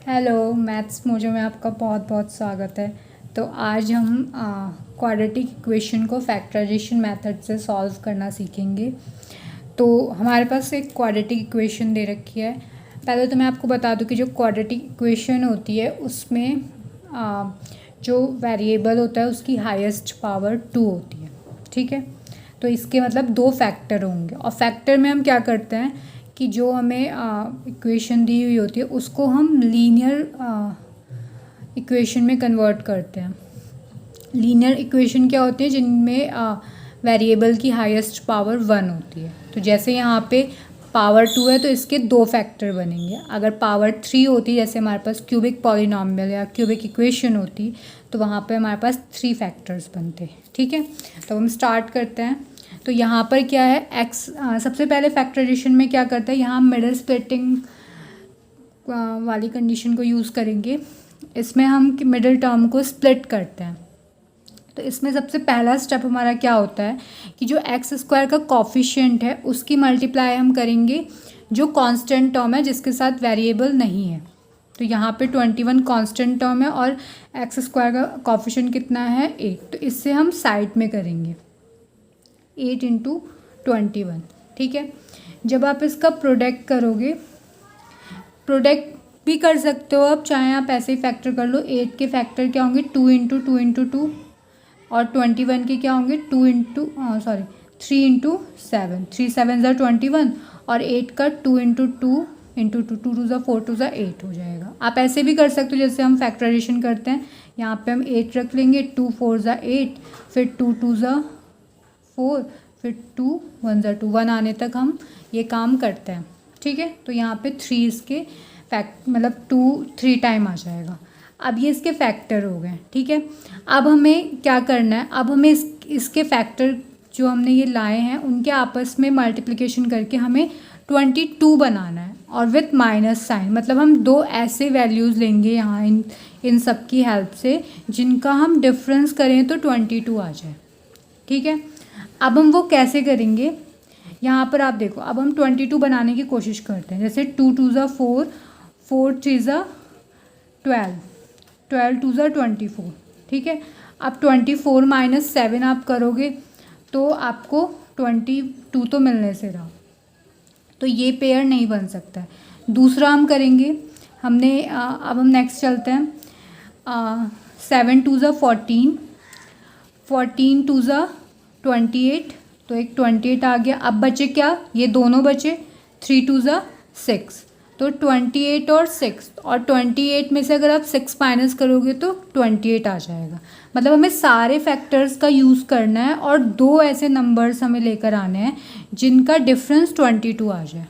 Hello maths mojo में आपका बहुत बहुत स्वागत है। तो आज हम क्वाड्रेटिक इक्वेशन को फैक्टराइजेशन मेथड से सॉल्व करना सीखेंगे। तो हमारे पास एक क्वाड्रेटिक इक्वेशन दे रखी है। पहले तो मैं आपको बता दूं कि जो क्वाड्रेटिक इक्वेशन होती है उसमें जो वेरिएबल होता है उसकी हाईएस्ट पावर 2 होती है। ठीक है, तो इसके मतलब दो फैक्टर होंगे और फैक्टर में हम क्या करते हैं कि जो हमें इक्वेशन दी हुई होती है उसको हम लीनियर इक्वेशन में कन्वर्ट करते हैं। लीनियर इक्वेशन क्या होती है जिनमें वेरिएबल की हाईएस्ट पावर 1 होती है। तो जैसे यहाँ पे पावर 2 है तो इसके दो फैक्टर बनेंगे। अगर पावर 3 होती जैसे हमारे पास क्यूबिक पॉलिनॉमियल या क्यूबिक इक्वेशन होती तो वहाँ पे हमारे पास 3 फैक्टर्स बनते। ठीक है, तो हम स्टार्ट करते हैं। तो यहाँ पर क्या है एक्स, सबसे पहले फैक्टराइजेशन में क्या करता है, यहाँ मिडल स्प्लिटिंग वाली कंडीशन को यूज़ करेंगे। इसमें हम मिडिल टर्म को स्प्लिट करते हैं। तो इसमें सबसे पहला स्टेप हमारा क्या होता है कि जो एक्स स्क्वायर का कॉफिशिएंट है उसकी मल्टीप्लाई हम करेंगे जो कांस्टेंट टर्म है जिसके साथ वेरिएबल नहीं है। तो यहाँ पे 21 कांस्टेंट टर्म है और एक्स स्क्वायर का कॉफिशिएंट कितना है 8। तो इससे हम साइड में करेंगे 8 इंटू 21। ठीक है, जब आप इसका प्रोडक्ट करोगे, प्रोडक्ट भी कर सकते हो आप, चाहे आप ऐसे ही फैक्टर कर लो। 8 के फैक्टर क्या होंगे 2 इंटू 2 इंटू 2 और 21 के क्या होंगे 3 इंटू 7, 3 7 ज़ा 21 और 8 का 2 इंटू 2 इंटू 2, 2 2 ज़ा 4 2 ज़ा 8 हो जाएगा। आप ऐसे भी कर सकते हो जैसे हम फैक्टराइजेशन करते हैं। यहाँ पे हम 8 रख लेंगे, 2 4 ज़ा 8, फिर 2 2 ज़ा 4, फिर 2 1 ज़ा 2, 1 आने तक हम ये काम करते हैं। ठीक है, तो यहाँ पे 3 इसके मतलब 2 3 टाइम आ जाएगा। अब ये इसके फैक्टर हो गए। ठीक है, अब हमें क्या करना है, अब हमें इसके फैक्टर जो हमने ये लाए हैं उनके आपस में मल्टीप्लिकेशन करके हमें 22 बनाना है और विथ माइनस साइन। मतलब हम दो ऐसे वैल्यूज़ लेंगे यहाँ इन सब की हेल्प से जिनका हम डिफरेंस करें तो 22 आ जाए। ठीक है, अब हम वो कैसे करेंगे, यहाँ पर आप देखो। अब हम 22 बनाने की कोशिश करते हैं। जैसे 2 2 ज़ा 4, 4 3 ज़ा 12, 12 2 ज़ा 24। ठीक है, अब 24 माइनस 7 आप करोगे तो आपको 22 तो मिलने से रहा, तो ये पेयर नहीं बन सकता है। दूसरा हम करेंगे, हमने अब हम नेक्स्ट चलते हैं। 7 2 ज़ा 14, 14 2 ज़ा 28, तो एक 28 आ गया। अब बचे क्या, ये दोनों बचे, 3 2 ज़ा 6, तो 28 और 6, और 28 में से अगर आप 6 माइनस करोगे तो 28 आ जाएगा। मतलब हमें सारे फैक्टर्स का यूज़ करना है और दो ऐसे नंबर्स हमें लेकर आने हैं जिनका डिफरेंस 22 आ जाए।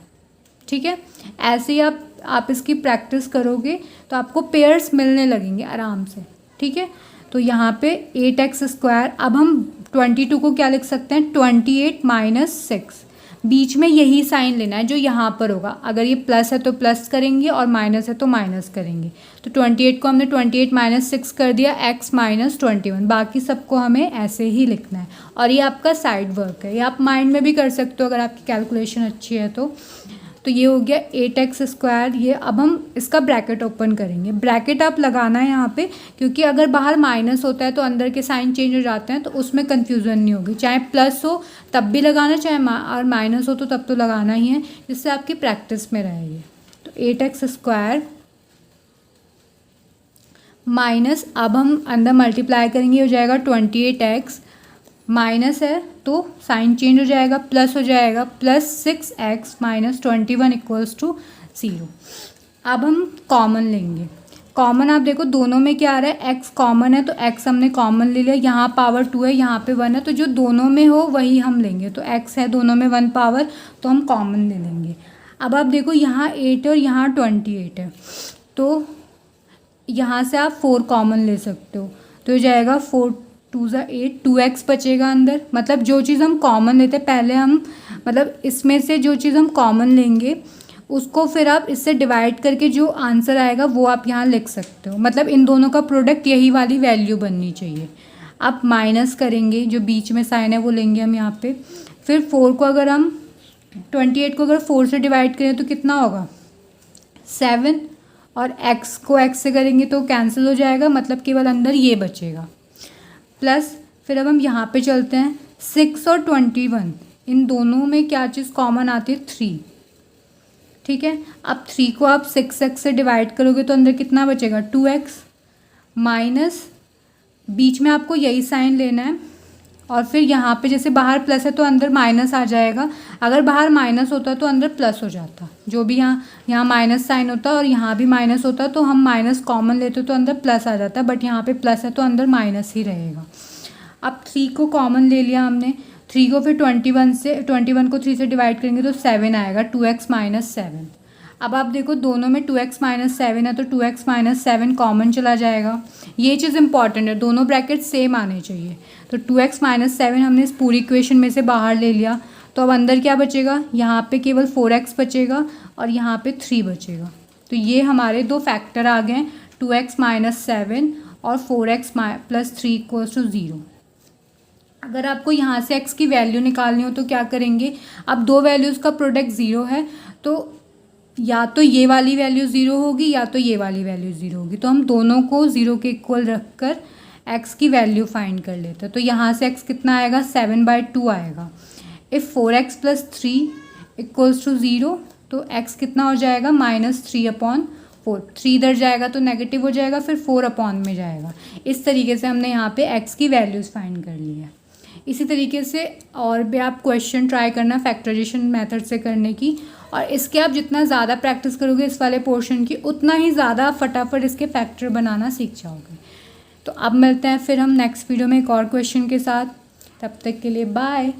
ठीक है, ऐसे ही आप इसकी प्रैक्टिस करोगे तो आपको पेयर्स मिलने लगेंगे आराम से। ठीक है, तो यहाँ पे 8x², अब हम 22 को क्या लिख सकते हैं 28 माइनस 6, बीच में यही साइन लेना है जो यहाँ पर होगा। अगर ये प्लस है तो प्लस करेंगे और माइनस है तो माइनस करेंगे। तो 28 को हमने 28 माइनस 6 कर दिया, x माइनस 21। बाकी सबको हमें ऐसे ही लिखना है और ये आपका साइड वर्क है। ये आप माइंड में भी कर सकते हो अगर आपकी कैलकुलेशन अच्छी है तो ये हो गया 8x²। ये अब हम इसका ब्रैकेट ओपन करेंगे। ब्रैकेट आप लगाना है यहाँ पे, क्योंकि अगर बाहर माइनस होता है तो अंदर के साइन चेंज हो जाते हैं, तो उसमें कन्फ्यूज़न नहीं होगी। चाहे प्लस हो तब भी लगाना, चाहे और माइनस हो तो तब तो लगाना ही है, जिससे आपकी प्रैक्टिस में रहेगी। तो 8x² माइनस, अब हम अंदर मल्टीप्लाई करेंगे, हो जाएगा 28x, माइनस है तो साइन चेंज हो जाएगा, प्लस हो जाएगा, plus 6x minus 21 equals to 0। अब हम कॉमन लेंगे। कॉमन आप देखो दोनों में क्या आ रहा है, x कॉमन है तो x हमने कॉमन ले लिया। यहाँ पावर 2 है, यहाँ पे 1 है, तो जो दोनों में हो वही हम लेंगे। तो x है दोनों में 1 पावर, तो हम कॉमन ले लेंगे। अब आप देखो यहाँ 8 है और यहाँ 28 है, तो यहाँ से आप 4 कॉमन ले सकते हो। तो हो जाएगा 4 2 ज़ा 8, 2x बचेगा अंदर। मतलब जो चीज़ हम कॉमन लेते हैं पहले हम, मतलब इसमें से जो चीज़ हम कॉमन लेंगे उसको फिर आप इससे डिवाइड करके जो आंसर आएगा वो आप यहाँ लिख सकते हो। मतलब इन दोनों का प्रोडक्ट यही वाली वैल्यू बननी चाहिए। आप माइनस करेंगे, जो बीच में साइन है वो लेंगे हम यहाँ पे। फिर 4 को अगर हम 28 को अगर 4 से डिवाइड करें तो कितना होगा 7, और x को x से करेंगे तो कैंसिल हो जाएगा, मतलब केवल अंदर ये बचेगा प्लस। फिर अब हम यहाँ पे चलते हैं, 6 और 21 इन दोनों में क्या चीज़ कॉमन आती है, 3। ठीक है, अब 3 को आप 6x से डिवाइड करोगे तो अंदर कितना बचेगा, 2x माइनस, बीच में आपको यही साइन लेना है और फिर यहाँ पे जैसे बाहर प्लस है तो अंदर माइनस आ जाएगा, अगर बाहर माइनस होता तो अंदर प्लस हो जाता, जो भी यहाँ माइनस साइन होता और यहाँ भी माइनस होता तो हम माइनस कॉमन लेते तो अंदर प्लस आ जाता, बट यहाँ पे प्लस है तो अंदर माइनस ही रहेगा। अब 3 को कॉमन ले लिया हमने, 3 को फिर 21 को 3 से डिवाइड करेंगे तो 7 आएगा, 2x माइनस 7। अब आप देखो दोनों में 2x माइनस 7 है तो 2x माइनस 7 कॉमन चला जाएगा, ये चीज़ इंपॉर्टेंट है, दोनों ब्रैकेट सेम आने चाहिए। तो 2x माइनस 7 हमने इस पूरी इक्वेशन में से बाहर ले लिया, तो अब अंदर क्या बचेगा, यहाँ पे केवल 4x बचेगा और यहाँ पे 3 बचेगा। तो ये हमारे दो फैक्टर आ गए, 2x माइनस 7 और 4x प्लस 3 इक्वल्स टू 0। अगर आपको यहाँ से x की वैल्यू निकालनी हो तो क्या करेंगे, अब दो वैल्यूज़ का प्रोडक्ट 0 है तो या तो ये वाली वैल्यू 0 होगी या तो ये वाली वैल्यू 0 होगी, तो हम दोनों को 0 के इक्वल रख कर x की वैल्यू फाइंड कर लेते हैं। तो यहाँ से x कितना आएगा, 7/2 आएगा। If 4x plus 3 equals to 0 तो x कितना हो जाएगा, -3/4। 3 इधर जाएगा तो नेगेटिव हो जाएगा, फिर 4 में जाएगा। इस तरीके से हमने यहाँ पे x की वैल्यूज़ फाइंड कर ली है। इसी तरीके से और भी आप क्वेश्चन ट्राई करना फैक्टराइजेशन मेथड से करने की, और इसके आप जितना ज़्यादा प्रैक्टिस करोगे इस वाले पोर्शन की, उतना ही ज़्यादा फटाफट इसके फैक्टर बनाना सीख जाओगे। तो अब मिलते हैं फिर हम नेक्स्ट वीडियो में एक और क्वेश्चन के साथ, तब तक के लिए बाय।